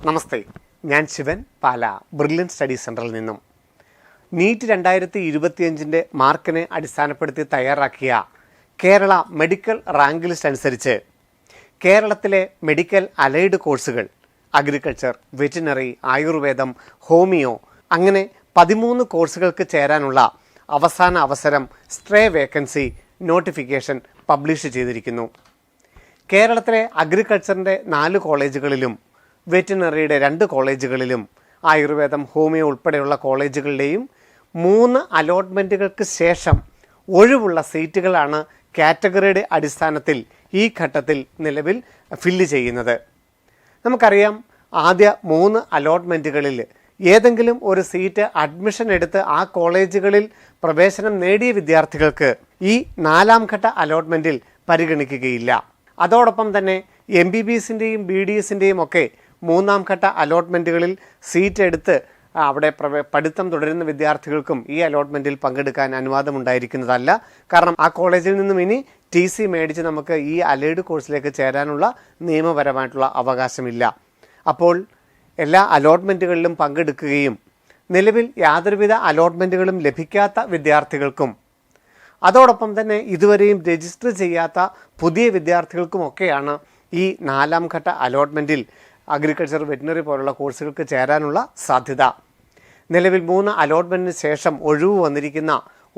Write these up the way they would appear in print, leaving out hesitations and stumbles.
നമസ്തേ, ഞാൻ ശിവൻ, പാല brilliant study സെൻറ്ററിൽ നിന്നും. നീറ്റ് 2025 മാർക്കിനെ അടിസ്ഥാനപ്പെടുത്തി തയ്യാറാക്കിയ കേരള മെഡിക്കൽ റാങ്ക് ലിസ്റ്റ് അനുസരിച്ച് കേരളത്തിലെ മെഡിക്കൽ അലൈഡ് കോഴ്സുകൾ അഗ്രികൾച്ചർ, വെറ്റിനറി, ആയുർവേദം, ഹോമിയോ അങ്ങനെ 13 കോഴ്സുകൾക്ക് ചേരാനുള്ള അവസാന അവസരം സ്ട്രേ വേക്കൻസി നോട്ടിഫിക്കേഷൻ പബ്ലിഷ് ചെയ്തിരിക്കുന്നു. കേരളത്തിലെ അഗ്രികൾച്ചറിൻ്റെ 4 കോളേജുകളിലും വെറ്റിനറിയുടെ 2 കോളേജുകളിലും ആയുർവേദം, ഹോമിയോ ഉൾപ്പെടെയുള്ള കോളേജുകളുടെയും 3 അലോട്ട്മെൻറ്റുകൾക്ക് ശേഷം ഒഴിവുള്ള സീറ്റുകളാണ് കാറ്റഗറിയുടെ അടിസ്ഥാനത്തിൽ ഈ ഘട്ടത്തിൽ നിലവിൽ ഫില്ല് ചെയ്യുന്നത്. നമുക്കറിയാം, ആദ്യ 3 അലോട്ട്മെൻറ്റുകളിൽ ഏതെങ്കിലും ഒരു സീറ്റ് അഡ്മിഷൻ എടുത്ത് ആ കോളേജുകളിൽ പ്രവേശനം നേടിയ വിദ്യാർത്ഥികൾക്ക് ഈ 4ാം ഘട്ട അലോട്ട്മെൻറ്റിൽ പരിഗണിക്കുകയില്ല. അതോടൊപ്പം തന്നെ MBBSൻ്റെയും BDSൻ്റെയും ഒക്കെ 3ാം ഘട്ട അലോട്ട്മെൻറ്റുകളിൽ സീറ്റ് എടുത്ത് അവിടെ പഠിത്തം തുടരുന്ന വിദ്യാർത്ഥികൾക്കും ഈ അലോട്ട്മെൻറ്റിൽ പങ്കെടുക്കാൻ അനുവാദമുണ്ടായിരിക്കുന്നതല്ല. കാരണം ആ കോളേജിൽ നിന്നും ഇനി TC മേടിച്ച് നമുക്ക് ഈ അലൈഡ് കോഴ്സിലേക്ക് ചേരാനുള്ള നിയമപരമായിട്ടുള്ള അവകാശമില്ല. അപ്പോൾ എല്ലാ അലോട്ട്മെൻറ്റുകളിലും പങ്കെടുക്കുകയും നിലവിൽ യാതൊരുവിധ അലോട്ട്മെൻറ്റുകളും ലഭിക്കാത്ത വിദ്യാർത്ഥികൾക്കും അതോടൊപ്പം തന്നെ ഇതുവരെയും രജിസ്റ്റർ ചെയ്യാത്ത പുതിയ വിദ്യാർത്ഥികൾക്കുമൊക്കെയാണ് ഈ 4ാം ഘട്ട അലോട്ട്മെൻറ്റിൽ അഗ്രികൾച്ചർ, വെറ്റിനറി പോലുള്ള കോഴ്സുകൾക്ക് ചേരാനുള്ള സാധ്യത. നിലവിൽ 3 അലോട്ട്മെൻറ്റിന് ശേഷം ഒഴിവ് വന്നിരിക്കുന്ന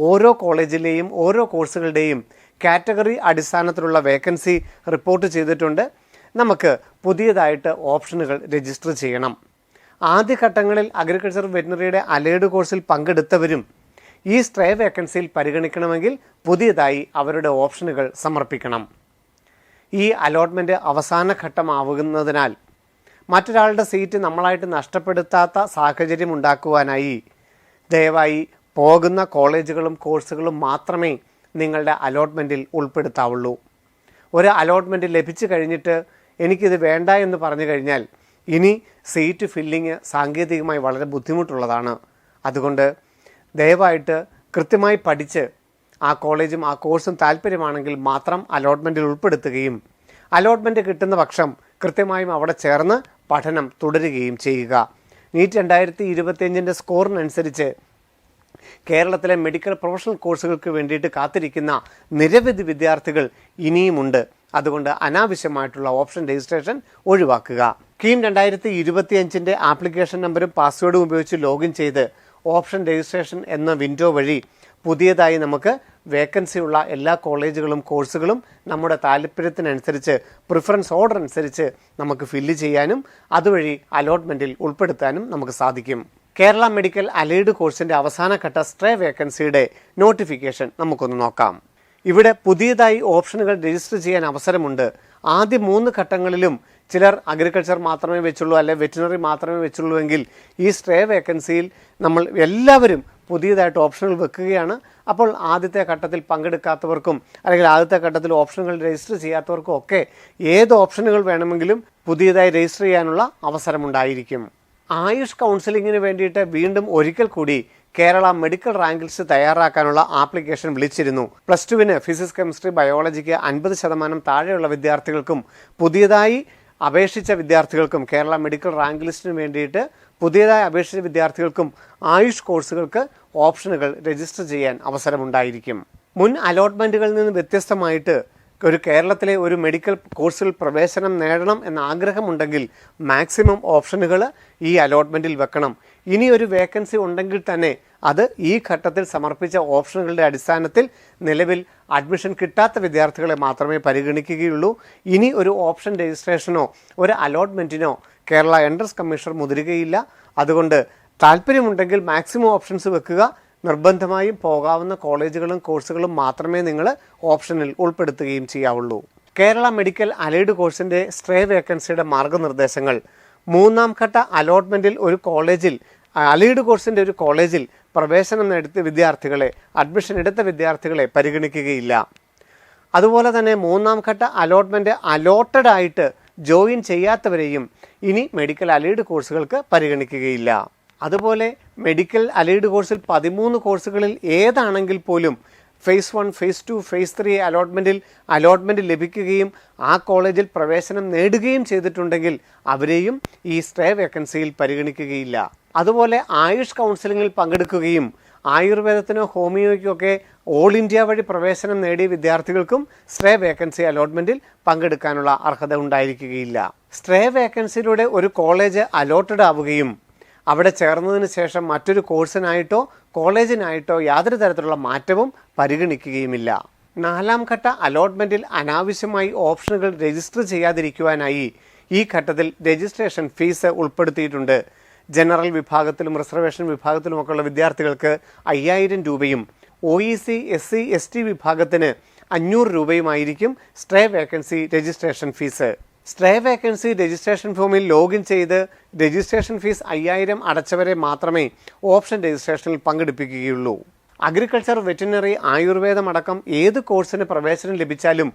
ഓരോ കോളേജിലെയും ഓരോ കോഴ്സുകളുടെയും കാറ്റഗറി അടിസ്ഥാനത്തിലുള്ള വേക്കൻസി റിപ്പോർട്ട് ചെയ്തിട്ടുണ്ട്. നമുക്ക് പുതിയതായിട്ട് ഓപ്ഷനുകൾ രജിസ്റ്റർ ചെയ്യണം. ആദ്യഘട്ടങ്ങളിൽ അഗ്രികൾച്ചർ, വെറ്റിനറിയുടെ അലൈഡ് കോഴ്സിൽ പങ്കെടുത്തവരും ഈ സ്ട്രേ വേക്കൻസിയിൽ പരിഗണിക്കണമെങ്കിൽ പുതിയതായി അവരുടെ ഓപ്ഷനുകൾ സമർപ്പിക്കണം. ഈ അലോട്ട്മെൻറ്റ് അവസാന ഘട്ടമാവുന്നതിനാൽ മറ്റൊരാളുടെ സീറ്റ് നമ്മളായിട്ട് നഷ്ടപ്പെടുത്താത്ത സാഹചര്യം ഉണ്ടാക്കുവാനായി ദയവായി പോകുന്ന കോളേജുകളും കോഴ്സുകളും മാത്രമേ നിങ്ങളുടെ അലോട്ട്മെൻറ്റിൽ ഉൾപ്പെടുത്താവുള്ളൂ. ഒരു അലോട്ട്മെൻറ്റ് ലഭിച്ചു കഴിഞ്ഞിട്ട് എനിക്കിത് വേണ്ട എന്ന് പറഞ്ഞു കഴിഞ്ഞാൽ ഇനി സീറ്റ് ഫില്ലിങ് സാങ്കേതികമായി വളരെ ബുദ്ധിമുട്ടുള്ളതാണ്. അതുകൊണ്ട് ദയവായിട്ട് കൃത്യമായി പഠിച്ച് ആ കോളേജും ആ കോഴ്സും താല്പര്യമാണെങ്കിൽ മാത്രം അലോട്ട്മെൻറ്റിൽ ഉൾപ്പെടുത്തുകയും അലോട്ട്മെൻറ്റ് കിട്ടുന്ന പക്ഷം കൃത്യമായും അവിടെ ചേർന്ന് പഠനം തുടരുകയും ചെയ്യുക. നീറ്റ് 2025 സ്കോറിനനുസരിച്ച് കേരളത്തിലെ മെഡിക്കൽ പ്രൊഫഷണൽ കോഴ്സുകൾക്ക് വേണ്ടിയിട്ട് കാത്തിരിക്കുന്ന നിരവധി വിദ്യാർത്ഥികൾ ഇനിയുമുണ്ട്. അതുകൊണ്ട് അനാവശ്യമായിട്ടുള്ള ഓപ്ഷൻ രജിസ്ട്രേഷൻ ഒഴിവാക്കുക. കീം 2025 ആപ്ലിക്കേഷൻ നമ്പറും പാസ്വേഡും ഉപയോഗിച്ച് ലോഗിൻ ചെയ്ത് ഓപ്ഷൻ രജിസ്ട്രേഷൻ എന്ന വിൻഡോ വഴി പുതിയതായി നമുക്ക് വേക്കൻസിയുള്ള എല്ലാ കോളേജുകളും കോഴ്സുകളും നമ്മുടെ താല്പര്യത്തിനനുസരിച്ച് പ്രിഫറൻസ് ഓർഡർ അനുസരിച്ച് നമുക്ക് ഫില്ല് ചെയ്യാനും അതുവഴി അലോട്ട്മെൻറ്റിൽ ഉൾപ്പെടുത്താനും നമുക്ക് സാധിക്കും. കേരള മെഡിക്കൽ അലൈഡ് കോഴ്സിൻ്റെ അവസാനഘട്ട സ്ട്രേ വേക്കൻസിയുടെ നോട്ടിഫിക്കേഷൻ നമുക്കൊന്ന് നോക്കാം. ഇവിടെ പുതിയതായി ഓപ്ഷനുകൾ രജിസ്റ്റർ ചെയ്യാൻ അവസരമുണ്ട്. ആദ്യ 3 ഘട്ടങ്ങളിലും ചിലർ അഗ്രികൾച്ചർ മാത്രമേ വെച്ചുള്ളൂ, അല്ലെ വെറ്റിനറി മാത്രമേ വെച്ചുള്ളൂ എങ്കിൽ ഈ സ്ട്രേ വേക്കൻസിയിൽ നമ്മൾ എല്ലാവരും പുതിയതായിട്ട് ഓപ്ഷനുകൾ വെക്കുകയാണ്. അപ്പോൾ ആദ്യത്തെ ഘട്ടത്തിൽ പങ്കെടുക്കാത്തവർക്കും അല്ലെങ്കിൽ ആദ്യത്തെ ഘട്ടത്തിൽ ഓപ്ഷനുകൾ രജിസ്റ്റർ ചെയ്യാത്തവർക്കും ഒക്കെ ഏത് ഓപ്ഷനുകൾ വേണമെങ്കിലും പുതിയതായി രജിസ്റ്റർ ചെയ്യാനുള്ള അവസരമുണ്ടായിരിക്കും. ആയുഷ് കൗൺസിലിങ്ങിന് വേണ്ടിയിട്ട് വീണ്ടും ഒരിക്കൽ കൂടി കേരള മെഡിക്കൽ റാങ്ക് ലിസ്റ്റ് തയ്യാറാക്കാനുള്ള ആപ്ലിക്കേഷൻ വിളിച്ചിരുന്നു. +2 ഫിസിക്സ്, കെമിസ്ട്രി, ബയോളജിക്ക് 50% താഴെയുള്ള വിദ്യാർത്ഥികൾക്കും പുതിയതായി അപേക്ഷിച്ച വിദ്യാർത്ഥികൾക്കും കേരള മെഡിക്കൽ റാങ്ക് ലിസ്റ്റിന് വേണ്ടിയിട്ട് പുതിയതായി അപേക്ഷിച്ച വിദ്യാർത്ഥികൾക്കും ആയുഷ് കോഴ്സുകൾക്ക് ഓപ്ഷനുകൾ രജിസ്റ്റർ ചെയ്യാൻ അവസരമുണ്ടായിരിക്കും. മുൻ അലോട്ട്മെൻറ്റുകളിൽ നിന്ന് വ്യത്യസ്തമായിട്ട് കേരളത്തിലെ ഒരു മെഡിക്കൽ കോഴ്സിൽ പ്രവേശനം നേടണം എന്ന ആഗ്രഹമുണ്ടെങ്കിൽ മാക്സിമം ഓപ്ഷനുകൾ ഈ അലോട്ട്മെൻറ്റിൽ വെക്കണം. ഇനി ഒരു വേക്കൻസി ഉണ്ടെങ്കിൽ തന്നെ അത് ഈ ഘട്ടത്തിൽ സമർപ്പിച്ച ഓപ്ഷനുകളുടെ അടിസ്ഥാനത്തിൽ നിലവിൽ അഡ്മിഷൻ കിട്ടാത്ത വിദ്യാർത്ഥികളെ മാത്രമേ പരിഗണിക്കുകയുള്ളൂ. ഇനി ഒരു ഓപ്ഷൻ രജിസ്ട്രേഷനോ ഒരു അലോട്ട്മെൻറ്റിനോ കേരള എൻട്രൻസ് കമ്മീഷണർ മുതിരുകയില്ല. അതുകൊണ്ട് താല്പര്യമുണ്ടെങ്കിൽ മാക്സിമം ഓപ്ഷൻസ് വെക്കുക. നിർബന്ധമായും പോകാവുന്ന കോളേജുകളും കോഴ്സുകളും മാത്രമേ നിങ്ങൾ ഓപ്ഷനിൽ ഉൾപ്പെടുത്തുകയും ചെയ്യാവുള്ളൂ. കേരള മെഡിക്കൽ അലൈഡ് കോഴ്സിൻ്റെ സ്ട്രേ വേക്കൻസിയുടെ മാർഗ്ഗനിർദ്ദേശങ്ങൾ: 3ാം ഘട്ട അലോട്ട്മെൻറ്റിൽ ഒരു കോളേജിൽ അലൈഡ് കോഴ്സിൻ്റെ ഒരു കോളേജിൽ പ്രവേശനം എടുത്ത വിദ്യാർത്ഥികളെ, അഡ്മിഷൻ എടുത്ത വിദ്യാർത്ഥികളെ പരിഗണിക്കുകയില്ല. അതുപോലെ തന്നെ 3ാം ഘട്ട അലോട്ട്മെൻറ്റ് അലോട്ടഡ് ആയിട്ട് ജോയിൻ ചെയ്യാത്തവരെയും ഇനി മെഡിക്കൽ അലൈഡ് കോഴ്സുകൾക്ക് പരിഗണിക്കുകയില്ല. അതുപോലെ മെഡിക്കൽ അലൈഡ് കോഴ്സിൽ 13 കോഴ്സുകളിൽ ഏതാണെങ്കിൽ പോലും ഫേസ് 1, ഫേസ് 2, ഫേസ് 3 അലോട്ട്മെൻറ്റ് ലഭിക്കുകയും ആ കോളേജിൽ പ്രവേശനം നേടുകയും ചെയ്തിട്ടുണ്ടെങ്കിൽ അവരെയും ഈ സ്റ്റേ വേക്കൻസിയിൽ പരിഗണിക്കുകയില്ല. അതുപോലെ ആയുഷ് കൗൺസിലിങ്ങിൽ പങ്കെടുക്കുകയും ആയുർവേദത്തിനോ ഹോമിയോയ്ക്കൊക്കെ ഓൾ ഇന്ത്യ വഴി പ്രവേശനം നേടിയ വിദ്യാർത്ഥികൾക്കും സ്റ്റേ വേക്കൻസി അലോട്ട്മെൻറ്റിൽ പങ്കെടുക്കാനുള്ള അർഹത ഉണ്ടായിരിക്കുകയില്ല. സ്റ്റേ വേക്കൻസിയിലൂടെ ഒരു കോളേജ് അലോട്ടഡ് ആവുകയും അവിടെ ചേർന്നതിന് ശേഷം മറ്റൊരു കോഴ്സിനായിട്ടോ കോളേജിനായിട്ടോ യാതൊരു തരത്തിലുള്ള മാറ്റവും പരിഗണിക്കുകയുമില്ല. 4ാം ഘട്ട അലോട്ട്മെൻറ്റിൽ അനാവശ്യമായി ഓപ്ഷനുകൾ രജിസ്റ്റർ ചെയ്യാതിരിക്കുവാനായി ഈ ഘട്ടത്തിൽ രജിസ്ട്രേഷൻ ഫീസ് ഉൾപ്പെടുത്തിയിട്ടുണ്ട്. ജനറൽ വിഭാഗത്തിലും റിസർവേഷൻ വിഭാഗത്തിലുമൊക്കെയുള്ള വിദ്യാർത്ഥികൾക്ക് 5000 രൂപയും OEC SC ST വിഭാഗത്തിന് 500 രൂപയുമായിരിക്കും stay vacancy registration fees. Stay vacancy registration ഫോമിൽ ലോഗിൻ ചെയ്ത് രജിസ്ട്രേഷൻ ഫീസ് 5000 അടച്ചവരെ മാത്രമേ ഓപ്ഷൻ രജിസ്ട്രേഷനിൽ പങ്കെടുപ്പിക്കുകയുള്ളൂ. അഗ്രികൾച്ചർ, വെറ്റിനറി, ആയുർവേദം അടക്കം ഏത് കോഴ്സിന് പ്രവേശനം ലഭിച്ചാലും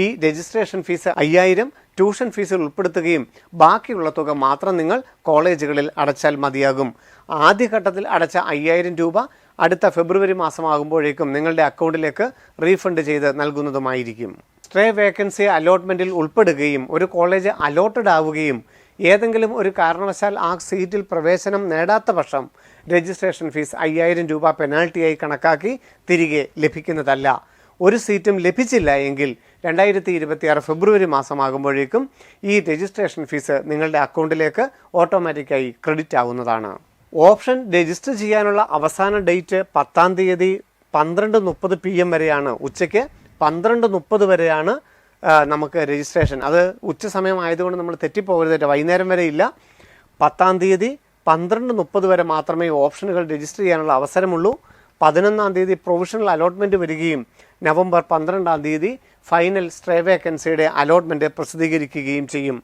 ഈ രജിസ്ട്രേഷൻ ഫീസ് 5000 ട്യൂഷൻ ഫീസിൽ ഉൾപ്പെടുത്തുകയും ബാക്കിയുള്ള തുക മാത്രം നിങ്ങൾ കോളേജുകളിൽ അടച്ചാൽ മതിയാകും. ആദ്യഘട്ടത്തിൽ അടച്ച 5000 രൂപ അടുത്ത ഫെബ്രുവരി മാസമാകുമ്പോഴേക്കും നിങ്ങളുടെ അക്കൗണ്ടിലേക്ക് റീഫണ്ട് ചെയ്ത് നൽകുന്നതുമായിരിക്കും. സ്റ്റേ വേക്കൻസി അലോട്ട്മെൻറ്റിൽ ഉൾപ്പെടുകയും ഒരു കോളേജ് അലോട്ടഡ് ആവുകയും ഏതെങ്കിലും ഒരു കാരണവശാൽ ആ സീറ്റിൽ പ്രവേശനം നേടാത്ത പക്ഷം രജിസ്ട്രേഷൻ ഫീസ് 5000 രൂപ പെനാൽറ്റിയായി കണക്കാക്കി തിരികെ ലഭിക്കുന്നതല്ല. ഒരു സീറ്റും ലഭിച്ചില്ല എങ്കിൽ 2026 ഫെബ്രുവരി മാസമാകുമ്പോഴേക്കും ഈ രജിസ്ട്രേഷൻ ഫീസ് നിങ്ങളുടെ അക്കൗണ്ടിലേക്ക് ഓട്ടോമാറ്റിക്കായി ക്രെഡിറ്റ് ആവുന്നതാണ്. ഓപ്ഷൻ രജിസ്റ്റർ ചെയ്യാനുള്ള അവസാന ഡേറ്റ് 10-ാം തീയതി 12:30 PM വരെയാണ്. ഉച്ചയ്ക്ക് 12:30 വരെയാണ് നമുക്ക് രജിസ്ട്രേഷൻ. അത് ഉച്ച സമയം ആയതുകൊണ്ട് നമ്മൾ തെറ്റിപ്പോകരുത്, വൈകുന്നേരം വരെ ഇല്ല. 10-ാം തീയതി 12:30 വരെ മാത്രമേ ഓപ്ഷനുകൾ രജിസ്റ്റർ ചെയ്യാനുള്ള അവസരമുള്ളൂ. 11-ാം തീയതി പ്രൊവിഷണൽ അലോട്ട്മെൻറ്റ് വരികയും നവംബർ 12-ാം തീയതി ഫൈനൽ സ്റ്റേ വേക്കൻസിയുടെ അലോട്ട്മെൻറ്റ് പ്രസിദ്ധീകരിക്കുകയും ചെയ്യും.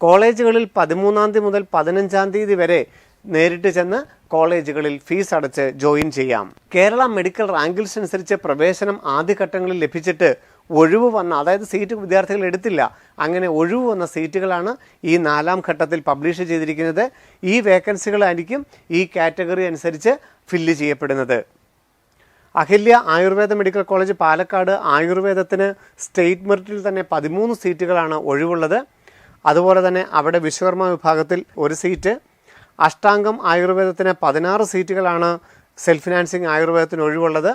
കോളേജുകളിൽ 13-ാം തീയതി മുതൽ 15-ാം തീയതി വരെ നേരിട്ട് ചെന്ന് കോളേജുകളിൽ ഫീസ് അടച്ച് ജോയിൻ ചെയ്യാം. കേരള മെഡിക്കൽ റാങ്ക് ലിസ്റ്റ് അനുസരിച്ച് പ്രവേശനം ആദ്യഘട്ടങ്ങളിൽ ലഭിച്ചിട്ട് ഒഴിവ് വന്ന, അതായത് സീറ്റ് വിദ്യാർത്ഥികൾ എടുത്തില്ല, അങ്ങനെ ഒഴിവ് വന്ന സീറ്റുകളാണ് ഈ 4ാം ഘട്ടത്തിൽ പബ്ലിഷ് ചെയ്തിരിക്കുന്നത്. ഈ വേക്കൻസികളായിരിക്കും ഈ കാറ്റഗറി അനുസരിച്ച് ഫില്ല് ചെയ്യപ്പെടുന്നത്. അഹില്യ ആയുർവേദ മെഡിക്കൽ കോളേജ് പാലക്കാട് ആയുർവേദത്തിന് സ്റ്റേറ്റ് മെറിറ്റിൽ തന്നെ 13 സീറ്റുകളാണ് ഒഴിവുള്ളത്. അതുപോലെ തന്നെ അവിടെ വിശ്വകർമ്മ വിഭാഗത്തിൽ 1 സീറ്റ്, അഷ്ടാംഗം ആയുർവേദത്തിന് 16 സീറ്റുകളാണ് സെൽഫ് ഫിനാൻസിങ് ആയുർവേദത്തിന് ഒഴിവുള്ളത്.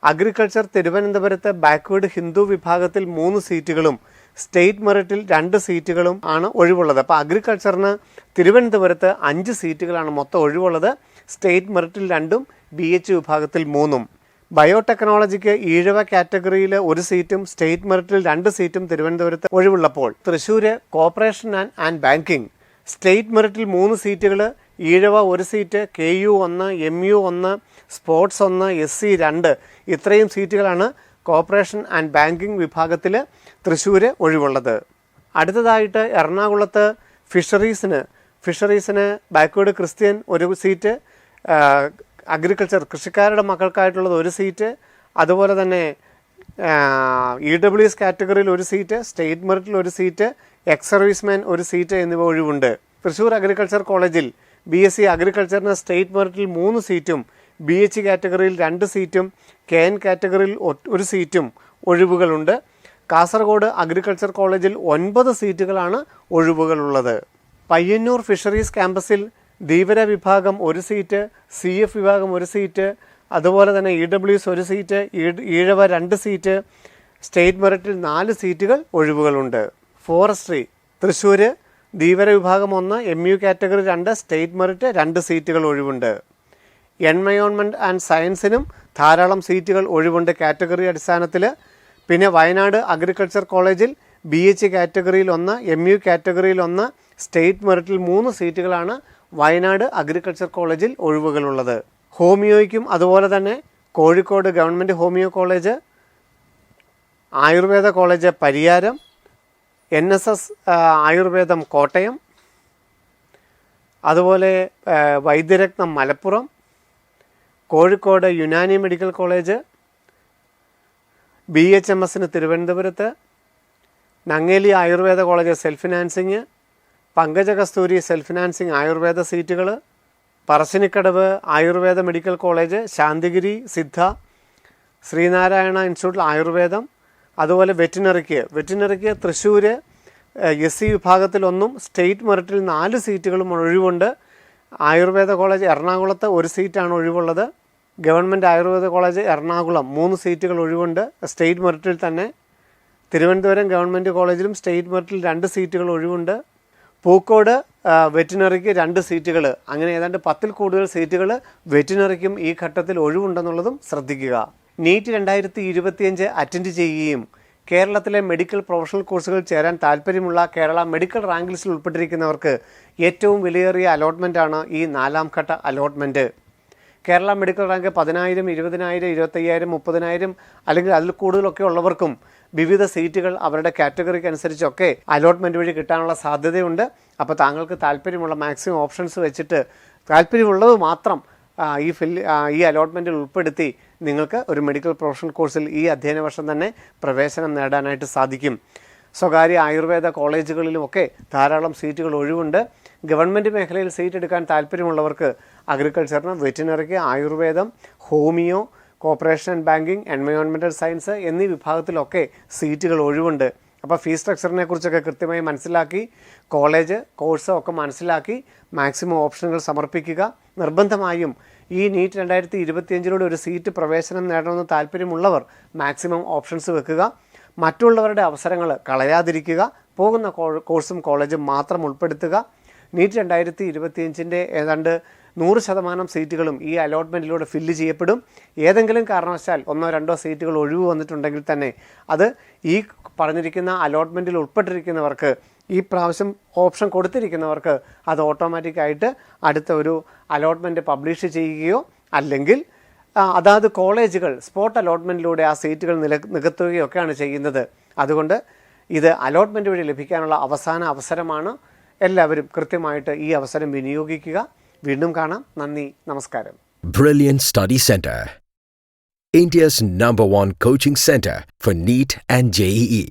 അഗ്രികൾച്ചർ തിരുവനന്തപുരത്ത് ബാക്ക്വേർഡ് ഹിന്ദു വിഭാഗത്തിൽ 3 സീറ്റുകളും സ്റ്റേറ്റ് മെറിറ്റിൽ 2 സീറ്റുകളും ആണ് ഒഴിവുള്ളത്. അപ്പോൾ അഗ്രികൾച്ചറിന് തിരുവനന്തപുരത്ത് 5 സീറ്റുകളാണ് മൊത്തം ഒഴിവുള്ളത്. സ്റ്റേറ്റ് മെറിറ്റിൽ 2ഉം BH വിഭാഗത്തിൽ 3ഉം. ബയോടെക്നോളജിക്ക് ഈഴവ കാറ്റഗറിയിൽ 1 സീറ്റും സ്റ്റേറ്റ് മെറിറ്റിൽ 2 സീറ്റും തിരുവനന്തപുരത്ത് ഒഴിവുള്ളപ്പോൾ Thrissur corporation and banking state മെറിറ്റിൽ 3 സീറ്റുകൾ, Ezhava 1 seat, KU 1, MU 1, sports 1, SC 2 ഇത്രയും സീറ്റുകളാണ് കോർപ്പറേഷൻ ആൻഡ് ബാങ്കിങ് വിഭാഗത്തിൽ തൃശ്ശൂർ ഒഴിവുള്ളത്. അടുത്തതായിട്ട് എറണാകുളത്ത് ഫിഷറീസിന് ബാക്ക്വേർഡ് ക്രിസ്ത്യൻ 1 സീറ്റ്, അഗ്രികൾച്ചർ കൃഷിക്കാരുടെ മക്കൾക്കായിട്ടുള്ളത് 1 സീറ്റ്, അതുപോലെ തന്നെ EWS കാറ്റഗറിയിൽ 1 സീറ്റ്, സ്റ്റേറ്റ് മെറിറ്റിൽ 1 സീറ്റ്, എക്സ് സർവീസ്മാൻ 1 സീറ്റ് എന്നിവ ഒഴിവുണ്ട്. തൃശ്ശൂർ അഗ്രികൾച്ചർ കോളേജിൽ BSc അഗ്രികൾച്ചറിന് സ്റ്റേറ്റ് മെറിറ്റിൽ 3 സീറ്റും BH കാറ്റഗറിയിൽ 2 സീറ്റും KN കാറ്റഗറിയിൽ 1 സീറ്റും ഒഴിവുകളുണ്ട്. കാസർഗോഡ് അഗ്രികൾച്ചർ കോളേജിൽ 9 സീറ്റുകളാണ് ഒഴിവുകളുള്ളത്. പയ്യന്നൂർ ഫിഷറീസ് ക്യാമ്പസിൽ ധീവര വിഭാഗം 1 സീറ്റ്, CF വിഭാഗം 1 സീറ്റ്, അതുപോലെ തന്നെ EWS 1 seat, Ezhava 2 seat, state മെറിറ്റിൽ 4 സീറ്റുകൾ ഒഴിവുകളുണ്ട്. ഫോറസ്ട്രി തൃശ്ശൂർ ധീവര വിഭാഗം 1, MU കാറ്റഗറി 2, സ്റ്റേറ്റ് മെറിറ്റ് 2 സീറ്റുകൾ ഒഴിവുണ്ട്. എൻവയോൺമെൻറ്റ് ആൻഡ് സയൻസിനും ധാരാളം സീറ്റുകൾ ഒഴിവുണ്ട് കാറ്റഗറി അടിസ്ഥാനത്തിൽ. പിന്നെ വയനാട് അഗ്രികൾച്ചർ കോളേജിൽ BH കാറ്റഗറിയിൽ 1, MU കാറ്റഗറിയിൽ 1, സ്റ്റേറ്റ് മെറിറ്റിൽ 3 സീറ്റുകളാണ് വയനാട് അഗ്രികൾച്ചർ കോളേജിൽ ഒഴിവുകളുള്ളത്. ഹോമിയോയ്ക്കും അതുപോലെ തന്നെ Kozhikode government homeo college, Ayurveda college Pariyaram, NSS ആയുർവേദം കോട്ടയം, അതുപോലെ വൈദ്യരത്നം മലപ്പുറം, കോഴിക്കോട് യുനാനി മെഡിക്കൽ കോളേജ്, BHMSന് തിരുവനന്തപുരത്ത്, Nangeli Ayurveda college self financing, Pankaja Kasturi self financing Ayurveda സീറ്റുകൾ, പറശ്ശിനിക്കടവ് ആയുർവേദ മെഡിക്കൽ കോളേജ്, ശാന്തിഗിരി സിദ്ധ, ശ്രീനാരായണ ഇൻസ്റ്റിറ്റ്യൂട്ടിൽ ആയുർവേദം, അതുപോലെ വെറ്റിനറിക്ക് തൃശ്ശൂർ SC വിഭാഗത്തിലൊന്നും സ്റ്റേറ്റ് മെറിറ്റിൽ 4 സീറ്റുകളും ഒഴിവുണ്ട്. ആയുർവേദ കോളേജ് എറണാകുളത്ത് 1 സീറ്റാണ് ഒഴിവുള്ളത്. ഗവൺമെൻറ് ആയുർവേദ കോളേജ് എറണാകുളം 3 സീറ്റുകൾ ഒഴിവുണ്ട് സ്റ്റേറ്റ് മെറിറ്റിൽ തന്നെ. തിരുവനന്തപുരം ഗവൺമെൻറ് കോളേജിലും സ്റ്റേറ്റ് മെറിറ്റിൽ 2 സീറ്റുകൾ ഒഴിവുണ്ട്. പൂക്കോട് വെറ്റിനറിക്ക് 2 സീറ്റുകൾ, അങ്ങനെ ഏതാണ്ട് 10ൽ കൂടുതൽ സീറ്റുകൾ വെറ്റിനറിക്കും ഈ ഘട്ടത്തിൽ ഒഴിവുണ്ടെന്നുള്ളതും ശ്രദ്ധിക്കുക. നീറ്റ് 2025 അറ്റൻഡ് ചെയ്യുകയും കേരളത്തിലെ മെഡിക്കൽ പ്രൊഫഷണൽ കോഴ്സുകൾ ചേരാൻ താല്പര്യമുള്ള കേരള മെഡിക്കൽ റാങ്ക് ലിസ്റ്റിൽ ഉൾപ്പെട്ടിരിക്കുന്നവർക്ക് ഏറ്റവും വിലയേറിയ അലോട്ട്മെൻറ്റാണ് ഈ 4ാം ഘട്ട അലോട്ട്മെൻറ്റ്. കേരള മെഡിക്കൽ റാങ്ക് 10,000, 20,000, 25,000, 30,000 അല്ലെങ്കിൽ അതിൽ കൂടുതലൊക്കെ ഉള്ളവർക്കും വിവിധ സീറ്റുകൾ അവരുടെ കാറ്റഗറിക്ക് അനുസരിച്ചൊക്കെ അലോട്ട്മെൻറ്റ് വഴി കിട്ടാനുള്ള സാധ്യതയുണ്ട്. അപ്പോൾ താങ്കൾക്ക് താല്പര്യമുള്ള മാക്സിമം ഓപ്ഷൻസ് വെച്ചിട്ട് താല്പര്യമുള്ളത് മാത്രം ഈ അലോട്ട്മെൻറ്റിൽ ഉൾപ്പെടുത്തി നിങ്ങൾക്ക് ഒരു മെഡിക്കൽ പ്രൊഫഷണൽ കോഴ്സിൽ ഈ അധ്യയന വർഷം തന്നെ പ്രവേശനം നേടാനായിട്ട് സാധിക്കും. സ്വകാര്യ ആയുർവേദ കോളേജുകളിലുമൊക്കെ ധാരാളം സീറ്റുകൾ ഒഴിവുണ്ട്. ഗവൺമെൻറ് മേഖലയിൽ സീറ്റ് എടുക്കാൻ താല്പര്യമുള്ളവർക്ക് അഗ്രികൾച്ചറിന്, വെറ്റിനറിക്ക്, ആയുർവേദം, homeo, corporation and banking, environmental science എന്നീ വിഭാഗത്തിലൊക്കെ സീറ്റുകൾ ഒഴിവുണ്ട്. അപ്പോൾ ഫീസ് സ്ട്രക്ചറിനെ കുറിച്ചൊക്കെ കൃത്യമായി മനസ്സിലാക്കി കോഴ്സ് ഒക്കെ മനസ്സിലാക്കി മാക്സിമം ഓപ്ഷനുകൾ സമർപ്പിക്കുക. നിർബന്ധമായും ഈ നീറ്റ് 2025 ഒരു സീറ്റ് പ്രവേശനം നേടണമെന്ന് താല്പര്യമുള്ളവർ മാക്സിമം ഓപ്ഷൻസ് വെക്കുക. മറ്റുള്ളവരുടെ അവസരങ്ങൾ കളയാതിരിക്കുക. പോകുന്ന കോഴ്സും കോളേജും മാത്രം ഉൾപ്പെടുത്തുക. നീറ്റ് 2025 ഏതാണ്ട് 100% സീറ്റുകളും ഈ അലോട്ട്മെൻറ്റിലൂടെ ഫില്ല് ചെയ്യപ്പെടും. ഏതെങ്കിലും കാരണവശാൽ 1-2 സീറ്റുകൾ ഒഴിവ് വന്നിട്ടുണ്ടെങ്കിൽ തന്നെ അത് ഈ പറഞ്ഞിരിക്കുന്ന അലോട്ട്മെൻറ്റിൽ ഉൾപ്പെട്ടിരിക്കുന്നവർക്ക്, ഈ പ്രാവശ്യം ഓപ്ഷൻ കൊടുത്തിരിക്കുന്നവർക്ക് അത് ഓട്ടോമാറ്റിക്കായിട്ട് അടുത്ത ഒരു അലോട്ട്മെൻറ്റ് പബ്ലിഷ് ചെയ്യുകയോ അല്ലെങ്കിൽ അതാത് കോളേജുകൾ സ്പോട്ട് അലോട്ട്മെൻറ്റിലൂടെ ആ സീറ്റുകൾ നികത്തുകയോ ഒക്കെയാണ് ചെയ്യുന്നത്. അതുകൊണ്ട് ഇത് അലോട്ട്മെൻറ്റ് വഴി ലഭിക്കാനുള്ള അവസാന അവസരമാണ്. എല്ലാവരും കൃത്യമായിട്ട് ഈ അവസരം വിനിയോഗിക്കുക. വീണ്ടും കാണാം. നന്ദി, നമസ്കാരം. Brilliant Study Center, India's #1 coaching center for NEET and JEE.